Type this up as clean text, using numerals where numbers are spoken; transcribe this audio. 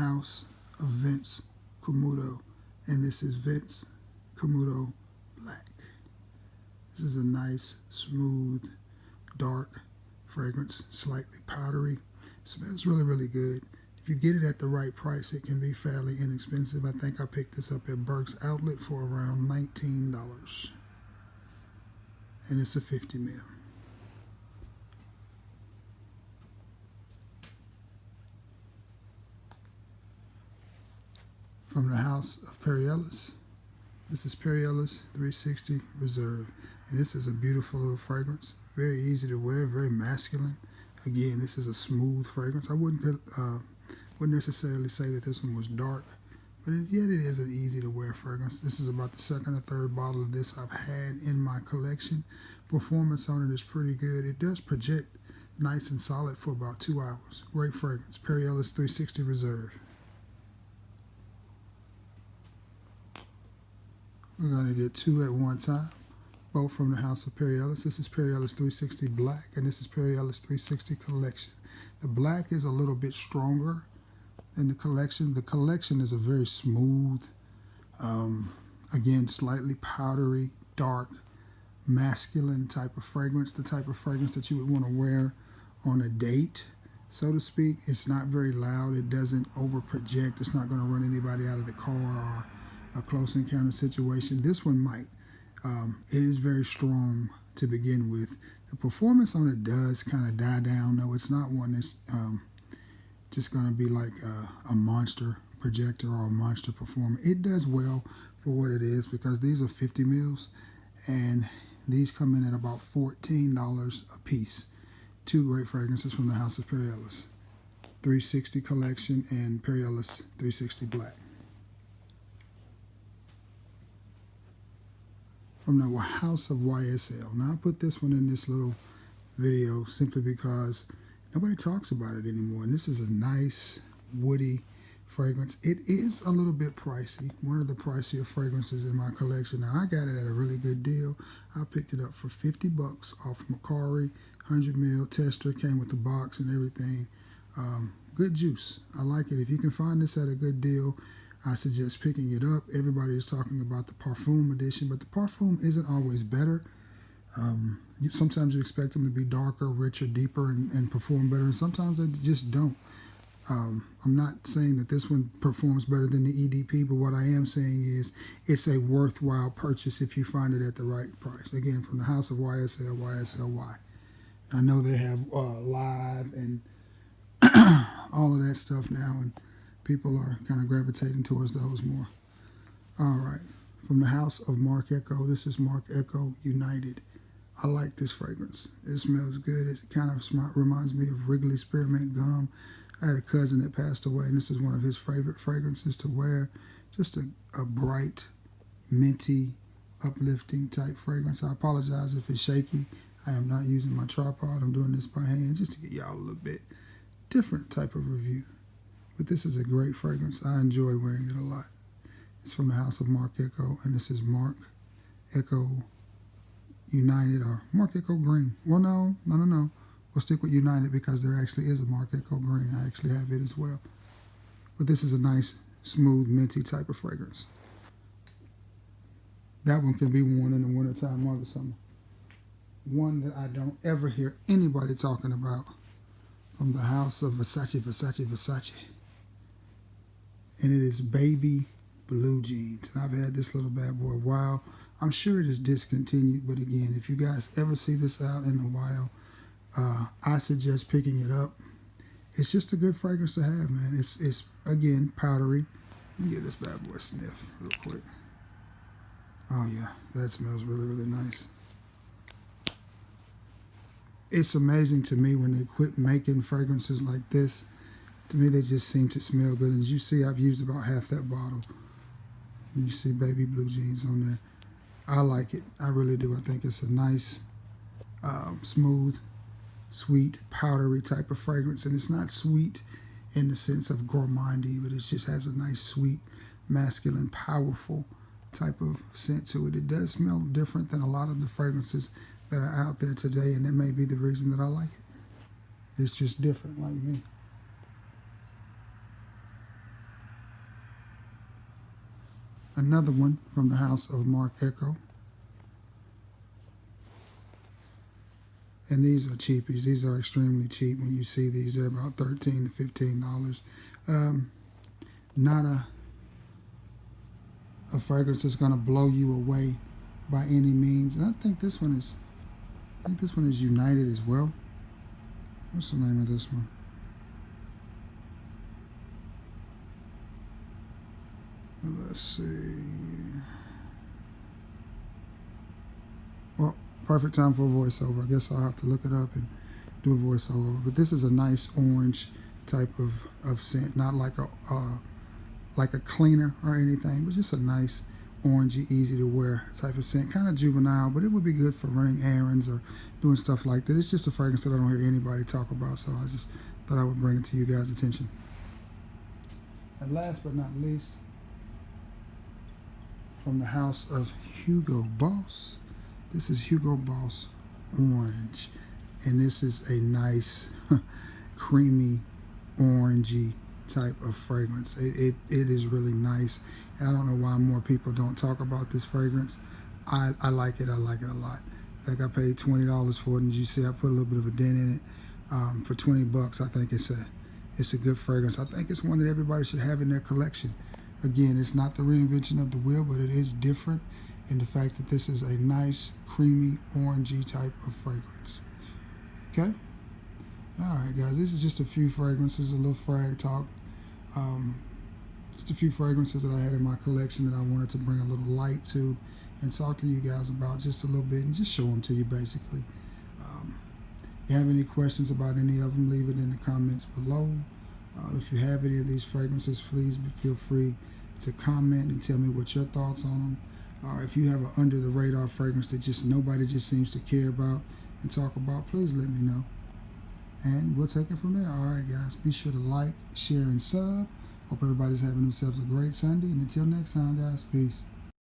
House of Vince Camuto, and this is Vince Camuto Black. This is a nice, smooth, dark fragrance, slightly powdery. Smells really, really good. If you get it at the right price, it can be fairly inexpensive. I think I picked this up at Burke's Outlet for around $19. And it's a 50 ml. From the House of Perry Ellis. This is Perry Ellis 360 Reserve. And this is a beautiful little fragrance. Very easy to wear, very masculine. Again, this is a smooth fragrance. I wouldn't necessarily say that this one was dark, but yet it is an easy to wear fragrance. This is about the second or third bottle of this I've had in my collection. Performance on it is pretty good. It does project nice and solid for about 2 hours. Great fragrance. Perry Ellis 360 Reserve. We're going to get two at one time, both from the House of Perry Ellis. This is Perry Ellis 360 Black, and this is Perry Ellis 360 Collection. The Black is a little bit stronger than the Collection. The Collection is a very smooth, again, slightly powdery, dark, masculine type of fragrance, the type of fragrance that you would want to wear on a date, so to speak. It's not very loud. It doesn't over project. It's not going to run anybody out of the car or a close encounter situation. This one might. It is very strong to begin with. The performance on it does kind of die down, though. It's not one that's just going to be like a monster projector or a monster performer. It does well for what it is because these are 50 mils and these come in at about $14 a piece. Two great fragrances from the House of Perry Ellis. 360 Collection and Perry Ellis 360 Black. From the House of YSL. Now I put this one in this little video simply because nobody talks about it anymore. And this is a nice woody fragrance. It is a little bit pricey. One of the pricier fragrances in my collection. Now I got it at a really good deal. I picked it up for 50 bucks off Macari, 100 ml tester, came with the box and everything. Good juice. I like it. If you can find this at a good deal, I suggest picking it up. Everybody is talking about the Parfum edition, but the Parfum isn't always better. Sometimes you expect them to be darker, richer, deeper, and perform better, and sometimes they just don't. I'm not saying that this one performs better than the EDP, but what I am saying is it's a worthwhile purchase if you find it at the right price. Again, from the House of YSL, YSLY. I know they have live and all of that stuff now, and people are kind of gravitating towards those more. All right, from the House of Marc Ecko, this is Marc Ecko United. I like this fragrance. It smells good. It kind of reminds me of Wrigley Spearmint Gum. I had a cousin that passed away, and this is one of his favorite fragrances to wear. Just a bright, minty, uplifting type fragrance. I apologize if it's shaky. I am not using my tripod. I'm doing this by hand just to get y'all a little bit different type of review. But this is a great fragrance. I enjoy wearing it a lot. It's from the House of Marc Ecko, and this is Marc Ecko United or Marc Ecko Green. Well, no. We'll stick with United because there actually is a Marc Ecko Green. I actually have it as well. But this is a nice, smooth, minty type of fragrance. That one can be worn in the wintertime or the summer. One that I don't ever hear anybody talking about, from the House of Versace. And it is Baby Blue Jeans. And I've had this little bad boy a while. I'm sure it is discontinued, but again, if you guys ever see this out in a while, I suggest picking it up. It's just a good fragrance to have, man. It's again, powdery. Let me get this bad boy sniff real quick. Oh yeah, that smells really, really nice. It's amazing to me when they quit making fragrances like this. To me, they just seem to smell good. And as you see, I've used about half that bottle. And you see Baby Blue Jeans on there. I like it. I really do. I think it's a nice, smooth, sweet, powdery type of fragrance. And it's not sweet in the sense of gourmandy, but it just has a nice, sweet, masculine, powerful type of scent to it. It does smell different than a lot of the fragrances that are out there today, and that may be the reason that I like it. It's just different, like me. Another one from the house of Marc Ecko. And these are cheapies. These are extremely cheap. When you see these, they're about $13 to $15. Not a fragrance that's going to blow you away by any means. And I think this one is United as well. What's the name of this one? Let's see. Well, perfect time for a voiceover. I guess I'll have to look it up and do a voiceover. But this is a nice orange type of scent, not like a cleaner or anything, but just a nice orangey, easy to wear type of scent. Kind of juvenile, but it would be good for running errands or doing stuff like that. It's just a fragrance that I don't hear anybody talk about, so I just thought I would bring it to you guys' attention. And last but not least, from the house of Hugo Boss, this is Hugo Boss Orange, and this is a nice creamy orangey type of fragrance. It is really nice, and I don't know why more people don't talk about this fragrance. I like it. I like it a lot. Like, I paid $20 for it, and as you see, I put a little bit of a dent in it. For $20, I think it's a good fragrance. I think it's one that everybody should have in their collection. Again, it's not the reinvention of the wheel, but it is different in the fact that this is a nice, creamy, orangey type of fragrance. Okay? All right, guys, this is just a few fragrances, a little frag talk. Just a few fragrances that I had in my collection that I wanted to bring a little light to and talk to you guys about just a little bit and just show them to you, basically. If you have any questions about any of them, leave it in the comments below. If you have any of these fragrances, please feel free to comment and tell me what your thoughts on them. If you have an under-the-radar fragrance that just nobody just seems to care about and talk about, please let me know. And we'll take it from there. All right, guys, be sure to like, share, and sub. Hope everybody's having themselves a great Sunday. And until next time, guys, peace.